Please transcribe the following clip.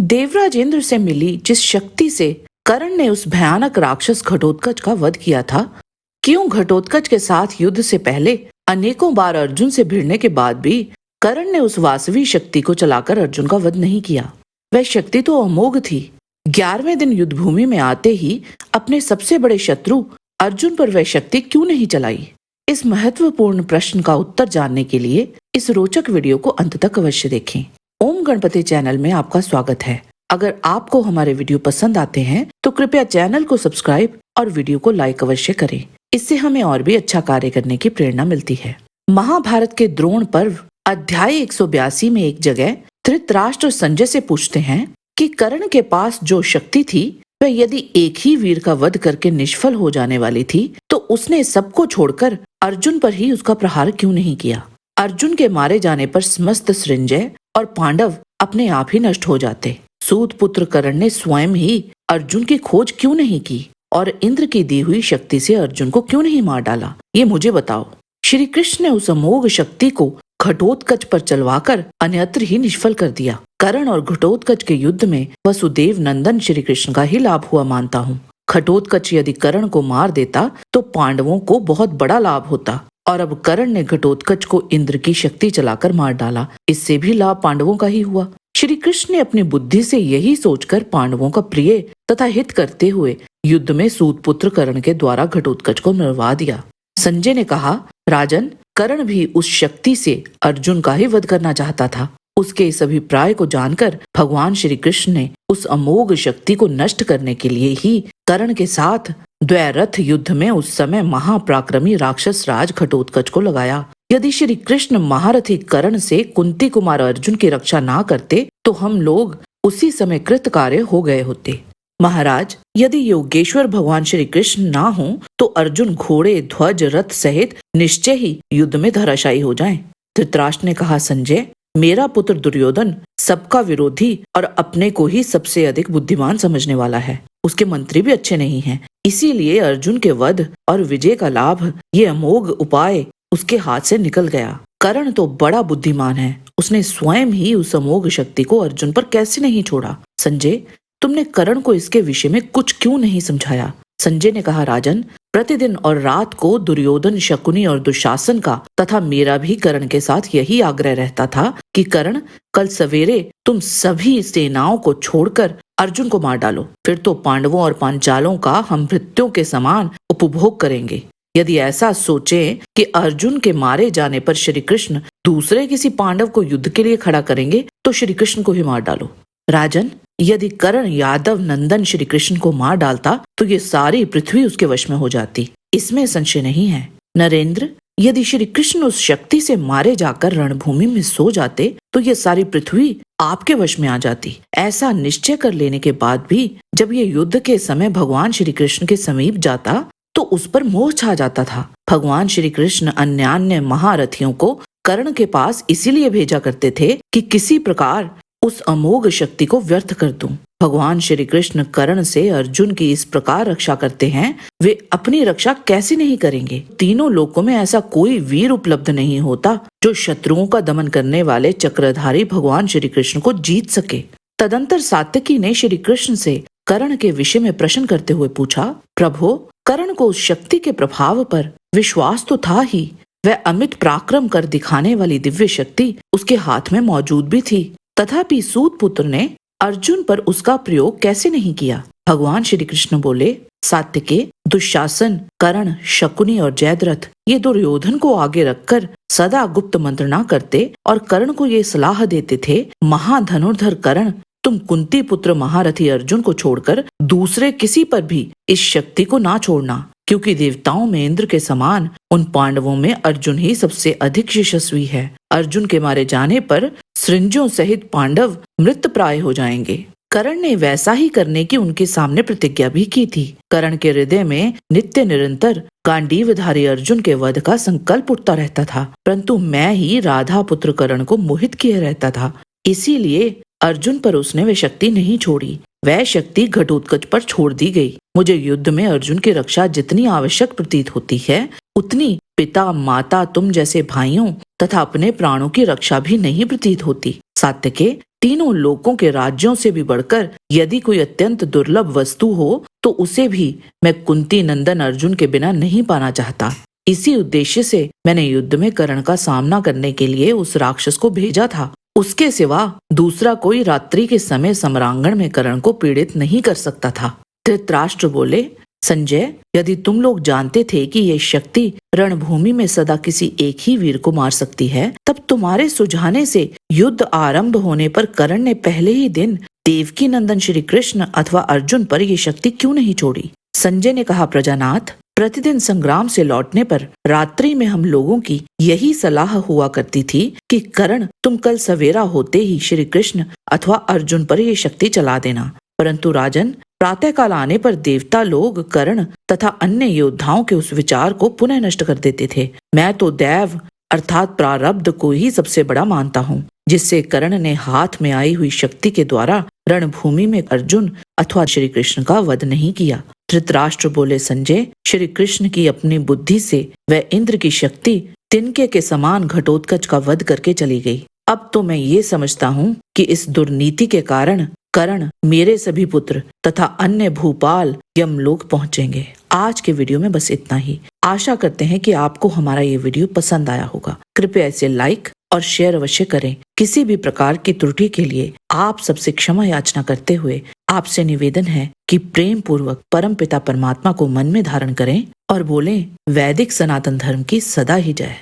देवराज इंद्र से मिली जिस शक्ति से कर्ण ने उस भयानक राक्षस घटोत्कच का वध किया था, क्यों घटोत्कच के साथ युद्ध से पहले अनेकों बार अर्जुन से भिड़ने के बाद भी कर्ण ने उस वासवी शक्ति को चलाकर अर्जुन का वध नहीं किया? वह शक्ति तो अमोघ थी। 11वें दिन युद्ध भूमि में आते ही अपने सबसे बड़े शत्रु अर्जुन पर वह शक्ति क्यों नहीं चलाई? इस महत्वपूर्ण प्रश्न का उत्तर जानने के लिए इस रोचक वीडियो को अंत तक अवश्य देखें। ओम गणपति चैनल में आपका स्वागत है। अगर आपको हमारे वीडियो पसंद आते हैं तो कृपया चैनल को सब्सक्राइब और वीडियो को लाइक अवश्य करें। इससे हमें और भी अच्छा कार्य करने की प्रेरणा मिलती है। महाभारत के द्रोण पर्व अध्याय 182 में एक जगह धृतराष्ट्र संजय से पूछते हैं कि कर्ण के पास जो शक्ति थी वह यदि एक ही वीर का वध करके निष्फल हो जाने वाली थी तो उसने सबको छोड़कर अर्जुन पर ही उसका प्रहार क्यों नहीं किया? अर्जुन के मारे जाने पर समस्त सृंजय और पांडव अपने आप ही नष्ट हो जाते। सूत पुत्र कर्ण ने स्वयं ही अर्जुन की खोज क्यों नहीं की और इंद्र की दी हुई शक्ति से अर्जुन को क्यों नहीं मार डाला? ये मुझे बताओ। श्री कृष्ण ने उस अमोघ शक्ति को घटोत्कच पर चलवाकर अन्यत्र ही निष्फल कर दिया। कर्ण और घटोत्कच के युद्ध में वसुदेव नंदन श्री कृष्ण का ही लाभ हुआ मानता हूँ। घटोत्कच यदि कर्ण को मार देता तो पांडवों को बहुत बड़ा लाभ होता, और अब कर्ण ने घटोत्कच को इंद्र की शक्ति चलाकर मार डाला, इससे भी लाभ पांडवों का ही हुआ। श्री कृष्ण ने अपनी बुद्धि से यही सोचकर पांडवों का प्रिय तथा हित करते हुए युद्ध में सूत पुत्र कर्ण के द्वारा घटोत्कच को मरवा दिया। संजय ने कहा, राजन, कर्ण भी उस शक्ति से अर्जुन का ही वध करना चाहता था। उसके इस अभिप्राय को जानकर भगवान श्री कृष्ण ने उस अमोघ शक्ति को नष्ट करने के लिए ही कर्ण के साथ द्वैरथ युद्ध में उस समय महापराक्रमी राक्षस राज घटोत्कच को लगाया। यदि श्री कृष्ण महारथी कर्ण से कुंती कुमार अर्जुन की रक्षा ना करते तो हम लोग उसी समय कृतकार्य हो गए होते। महाराज, यदि योगेश्वर भगवान श्री कृष्ण ना हो तो अर्जुन घोड़े ध्वज रथ सहित निश्चय ही युद्ध में धराशायी हो जाएं। धृतराष्ट्र ने कहा, संजय, मेरा पुत्र दुर्योधन सबका विरोधी और अपने को ही सबसे अधिक बुद्धिमान समझने वाला है। उसके मंत्री भी अच्छे नहीं हैं। इसीलिए अर्जुन के वध और विजय का लाभ, ये अमोघ उपाय उसके हाथ से निकल गया। कर्ण तो बड़ा बुद्धिमान है, उसने स्वयं ही उस अमोघ शक्ति को अर्जुन पर कैसे नहीं छोड़ा? संजय, तुमने कर्ण को इसके विषय में कुछ क्यों नहीं समझाया? संजय ने कहा, राजन, प्रतिदिन और रात को दुर्योधन, शकुनी और दुशासन का तथा मेरा भी कर्ण के साथ यही आग्रह रहता था कि कर्ण, कल सवेरे तुम सभी सेनाओं को छोड़कर अर्जुन को मार डालो, फिर तो पांडवों और पांचालों का हम मृत्यों के समान उपभोग करेंगे। यदि ऐसा सोचें कि अर्जुन के मारे जाने पर श्री कृष्ण दूसरे किसी पांडव को युद्ध के लिए खड़ा करेंगे तो श्री कृष्ण को ही मार डालो। राजन, यदि कर्ण यादव नंदन श्री कृष्ण को मार डालता तो ये सारी पृथ्वी उसके वश में हो जाती, इसमें संशय नहीं है। नरेंद्र, यदि श्री कृष्ण उस शक्ति से मारे जाकर रणभूमि में सो जाते तो ये सारी पृथ्वी आपके वश में आ जाती। ऐसा निश्चय कर लेने के बाद भी जब ये युद्ध के समय भगवान श्री कृष्ण के समीप जाता तो उस पर मोह छा जाता था। भगवान श्री कृष्ण अन्यान्य महारथियों को कर्ण के पास इसीलिए भेजा करते थे कि किसी प्रकार उस अमोघ शक्ति को व्यर्थ कर दूं। भगवान श्री कृष्ण कर्ण से अर्जुन की इस प्रकार रक्षा करते हैं, वे अपनी रक्षा कैसे नहीं करेंगे? तीनों लोकों में ऐसा कोई वीर उपलब्ध नहीं होता जो शत्रुओं का दमन करने वाले चक्रधारी भगवान श्री कृष्ण को जीत सके। तदंतर सात्यकी ने श्री कृष्ण से कर्ण के विषय में प्रश्न करते हुए पूछा, प्रभु, कर्ण को उस शक्ति के प्रभाव पर विश्वास तो था ही, वह अमित पराक्रम कर दिखाने वाली दिव्य शक्ति उसके हाथ में मौजूद भी थी, तथापि सूत पुत्र ने अर्जुन पर उसका प्रयोग कैसे नहीं किया? भगवान श्री कृष्ण बोले, सात्यके, दुशासन, कर्ण, शकुनी और जयद्रथ ये दुर्योधन को आगे रखकर सदा गुप्त मंत्रणा करते और कर्ण को ये सलाह देते थे, महाधनुर्धर कर्ण, तुम कुंती पुत्र महारथी अर्जुन को छोड़कर दूसरे किसी पर भी इस शक्ति को ना छोड़ना, क्योंकि देवताओं में इंद्र के समान उन पांडवों में अर्जुन ही सबसे अधिक यशस्वी है। अर्जुन के मारे जाने पर सृंजों सहित पांडव मृत प्राय हो जाएंगे। कर्ण ने वैसा ही करने की उनके सामने प्रतिज्ञा भी की थी। कर्ण के हृदय में नित्य निरंतर गांडीवधारी अर्जुन के वध का संकल्प उठता रहता था, परंतु मैं ही राधा पुत्र कर्ण को मोहित किए रहता था, इसीलिए अर्जुन पर उसने वह शक्ति नहीं छोड़ी। वह शक्ति घटोत्कच पर छोड़ दी गई। मुझे युद्ध में अर्जुन की रक्षा जितनी आवश्यक प्रतीत होती है, उतनी पिता, माता, तुम जैसे भाइयों तथा अपने प्राणों की रक्षा भी नहीं प्रतीत होती। सात्यके, तीनों लोकों के राज्यों से भी बढ़कर यदि कोई अत्यंत दुर्लभ वस्तु हो तो उसे भी मैं कुंती नंदन अर्जुन के बिना नहीं पाना चाहता। इसी उद्देश्य से मैंने युद्ध में कर्ण का सामना करने के लिए उस राक्षस को भेजा था। उसके सिवा दूसरा कोई रात्रि के समय सम्रांगण में कर्ण को पीड़ित नहीं कर सकता था। धृतराष्ट्र बोले, संजय, यदि तुम लोग जानते थे कि ये शक्ति रणभूमि में सदा किसी एक ही वीर को मार सकती है, तब तुम्हारे सुझाने से युद्ध आरंभ होने पर कर्ण ने पहले ही दिन देवकी नंदन श्री कृष्ण अथवा अर्जुन पर ये शक्ति क्यों नहीं छोड़ी? संजय ने कहा, प्रजानाथ, प्रतिदिन संग्राम से लौटने पर रात्रि में हम लोगों की यही सलाह हुआ करती थी कि कर्ण, तुम कल सवेरा होते ही श्री कृष्ण अथवा अर्जुन पर ये शक्ति चला देना। परंतु राजन, प्रातःकाल आने पर देवता लोग कर्ण तथा अन्य योद्धाओं के उस विचार को पुनः नष्ट कर देते थे। मैं तो दैव अर्थात प्रारब्ध को ही सबसे बड़ा मानता हूँ, जिससे कर्ण ने हाथ में आई हुई शक्ति के द्वारा रणभूमि में अर्जुन अथवा श्री कृष्ण का वध नहीं किया। धृतराष्ट्र बोले, संजय, श्री कृष्ण की अपनी बुद्धि से वह इंद्र की शक्ति तिनके के समान घटोत्कच का वध करके चली गई। अब तो मैं ये समझता हूँ कि इस दुर्नीति के कारण कर्ण, मेरे सभी पुत्र तथा अन्य भूपाल यमलोक पहुंचेंगे। आज के वीडियो में बस इतना ही। आशा करते हैं कि आपको हमारा ये वीडियो पसंद आया होगा। कृपया इसे लाइक और शेयर अवश्य करें। किसी भी प्रकार की त्रुटि के लिए आप सबसे क्षमा याचना करते हुए आपसे निवेदन है कि प्रेम पूर्वक परम पिता परमात्मा को मन में धारण करें और बोलें, वैदिक सनातन धर्म की सदा ही जय।